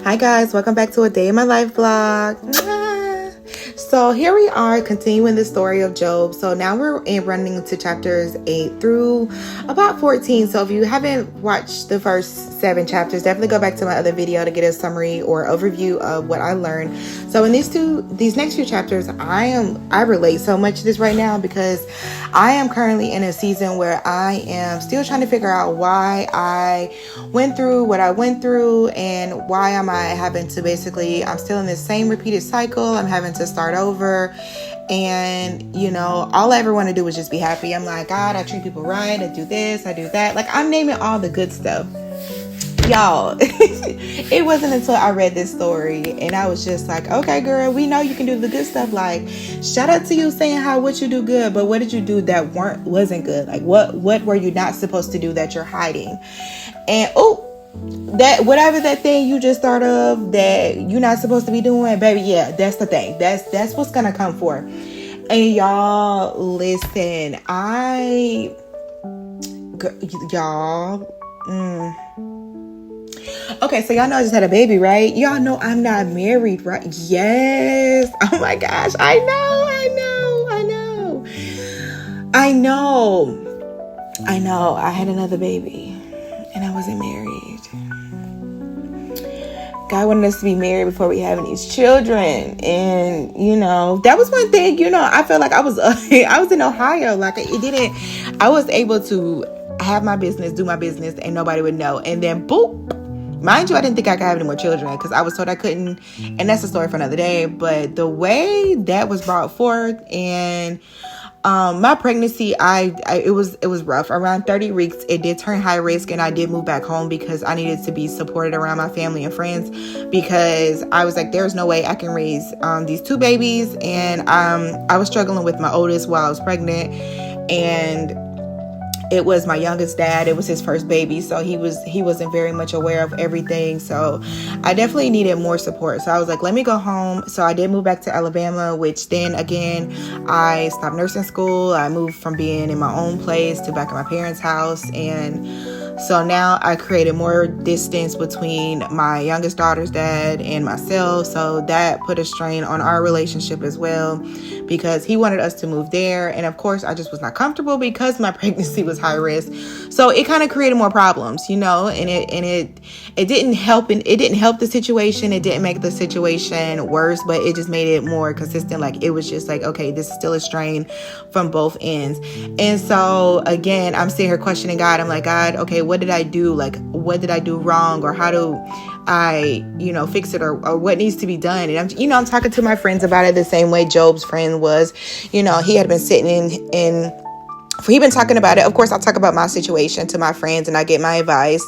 Hi guys, welcome back to a day in my life vlog. So here we are continuing the story of Job. So now we're running into chapters 8 through about 14. So if you haven't watched the first 7 chapters, definitely go back to my other video to get a summary or overview of what I learned. So in these next few chapters, I relate so much to this right now because I am currently in a season where I am still trying to figure out why I went through what I went through and why am I having to I'm still in this same repeated cycle. I'm having to start over. And, all I ever want to do is just be happy. I'm like, God, I treat people right. I do this, I do that. Like, I'm naming all the good stuff. Y'all, it wasn't until I read this story and I was just like, okay, girl, we know you can do the good stuff. Like, shout out to you saying what you do good, but what did you do that wasn't good? Like, what were you not supposed to do that you're hiding? And that whatever that thing you just thought of that you're not supposed to be doing, baby, yeah, that's the thing. That's what's gonna come for. And y'all, listen, Okay, so y'all know I just had a baby, right? Y'all know I'm not married, right? Yes. Oh my gosh, I know. I had another baby and I wasn't married. God wanted us to be married before we having these children. And, that was one thing, I felt like I was in Ohio. Like I was able to have my business, do my business, and nobody would know. And then boop. Mind you, I didn't think I could have any more children because I was told I couldn't. And that's a story for another day. But the way that was brought forth and my pregnancy, it was rough. Around 30 weeks, it did turn high risk, and I did move back home because I needed to be supported around my family and friends because I was like, there's no way I can raise these 2 babies. And I was struggling with my oldest while I was pregnant, and it was my youngest dad. It was his first baby, so he wasn't very much aware of everything. So I definitely needed more support. So I was like, let me go home. So I did move back to Alabama, which then again, I stopped nursing school. I moved from being in my own place to back at my parents' house. And so now I created more distance between my youngest daughter's dad and myself. So that put a strain on our relationship as well because he wanted us to move there. And of course, I just was not comfortable because my pregnancy was high risk. So it kind of created more problems, and it didn't help. And it didn't help the situation. It didn't make the situation worse, but it just made it more consistent. Like, it was just like, okay, this is still a strain from both ends. And so again, I'm sitting here questioning God. I'm like, God, okay, what did I do? Like, what did I do wrong? Or how do I, fix it or what needs to be done? And I'm talking to my friends about it the same way Job's friend was. He had been sitting he'd been talking about it. Of course, I talk about my situation to my friends and I get my advice.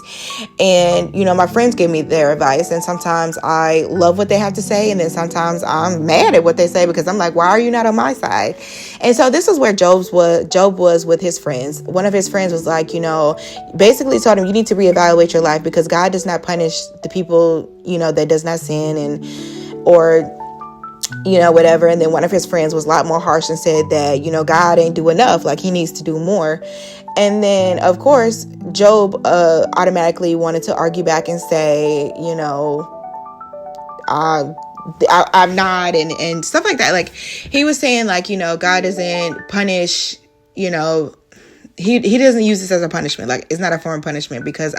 And, my friends give me their advice. And sometimes I love what they have to say. And then sometimes I'm mad at what they say because I'm like, why are you not on my side? And so this is where Job was with his friends. One of his friends was like, basically told him, you need to reevaluate your life because God does not punish the people, that does not sin or whatever. And then one of his friends was a lot more harsh and said that, God ain't do enough. Like, he needs to do more. And then, of course, Job automatically wanted to argue back and say, I'm not and stuff like that. Like, he was saying, like, God doesn't punish, he doesn't use this as a punishment. Like, it's not a form of punishment because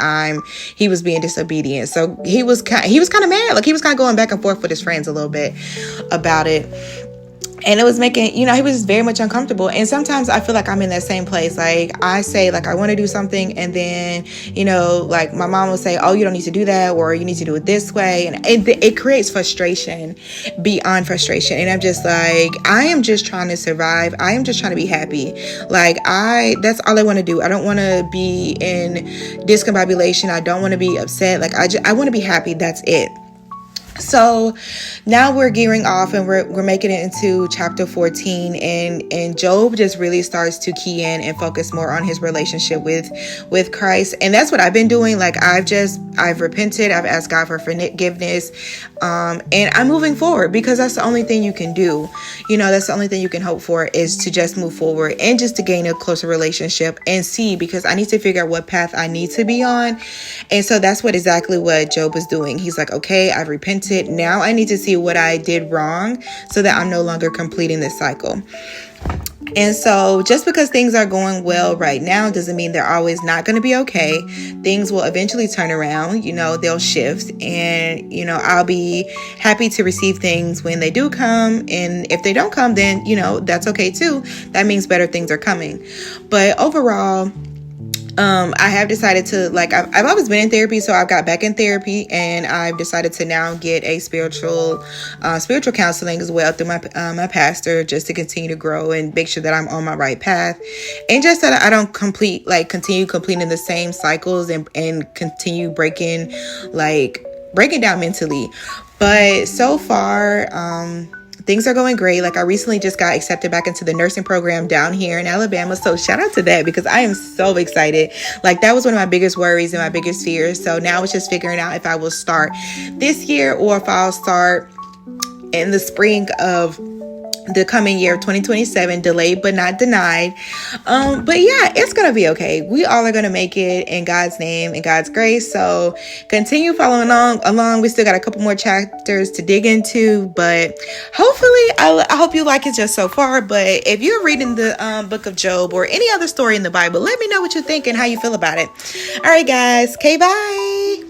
he was being disobedient. So he was kind of mad. Like, he was kind of going back and forth with his friends a little bit about it. And it was making, he was very much uncomfortable. And sometimes I feel like I'm in that same place. Like, I say, like, I want to do something. And then, like, my mom will say, oh, you don't need to do that. Or you need to do it this way. And it creates frustration beyond frustration. And I'm just like, I am just trying to survive. I am just trying to be happy. Like, that's all I want to do. I don't want to be in discombobulation. I don't want to be upset. Like, I want to be happy. That's it. So now we're gearing off and we're making it into chapter 14, and Job just really starts to key in and focus more on his relationship with Christ. And that's what I've been doing. Like I've repented, I've asked God for forgiveness, and I'm moving forward, because that's the only thing you can do. That's the only thing you can hope for, is to just move forward and just to gain a closer relationship and see, because I need to figure out what path I need to be on. And so that's exactly what Job was doing. He's like, okay, I've repented. Now I need to see what I did wrong so that I'm no longer completing this cycle. And so just because things are going well right now doesn't mean they're always not going to be okay. Things will eventually turn around, they'll shift, and, I'll be happy to receive things when they do come. And if they don't come, then, that's okay too. That means better things are coming. But overall, I have decided to, I've always been in therapy, so I've got back in therapy, and I've decided to now get a spiritual counseling as well through my pastor, just to continue to grow and make sure that I'm on my right path, and just that I don't continue completing the same cycles and continue breaking down mentally. But so far, things are going great. I recently just got accepted back into the nursing program down here in Alabama. So shout out to that, because I am so excited. That was one of my biggest worries and my biggest fears. So now it's just figuring out if I will start this year or if I'll start in the spring of the coming year of 2027, delayed but not denied. But yeah, it's gonna be okay. We all are gonna make it in God's name and God's grace. So continue following along. We still got a couple more chapters to dig into, but hopefully I hope you like it just so far. But if you're reading the book of Job or any other story in the Bible, let me know what you think and how you feel about it. All right, guys. Okay, bye.